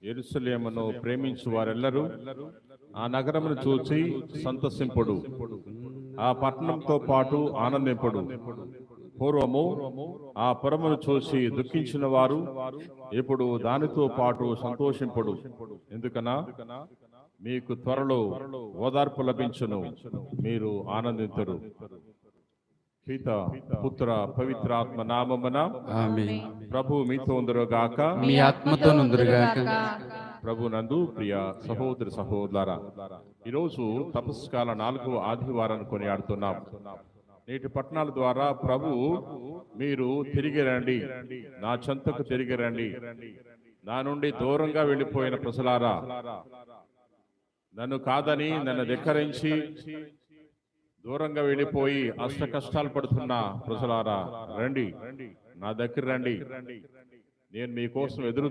యెరూషలేమును ప్రేమించు వారెల్లరూ ఆ నగరమును చూచి సంతసింపుడు, ఆ పట్టణంతో పాటు ఆనందింపుడు. పూర్వము ఆ పురమును చూసి దుఃఖించిన వారు ఇప్పుడు దానితో పాటు సంతోషింపుడు. ఎందుకనా మీకు త్వరలో ఓదార్పు లభించును, మీరు ఆనందింతురు. పిత పుత్ర పవిత్రాత్మ నామమున ఆమేన్. ప్రభు మీతో ఉందరుగాక. మీ ఆత్మతో నుందురుగాక. ప్రభు నందు ప్రియ సహోదరి సహోదర, ఈరోజు తపస్కాల 4వ ఆదివారాన్ని కొనియాడుతున్నాం. నేటి పట్టణాల ద్వారా ప్రభు మీరు తిరిగి రండి, నా చెంతకు తిరిగి రండి, నా నుండి దూరంగా వెళ్ళిపోయిన ప్రజలారా, నన్ను కాదని నన్ను ధిక్కరించి దూరంగా వెళ్ళిపోయి అష్ట కష్టాలు పడుతున్న ప్రజలారా రండి, నా దగ్గర రండి, నేను మీకోసం ఎదురు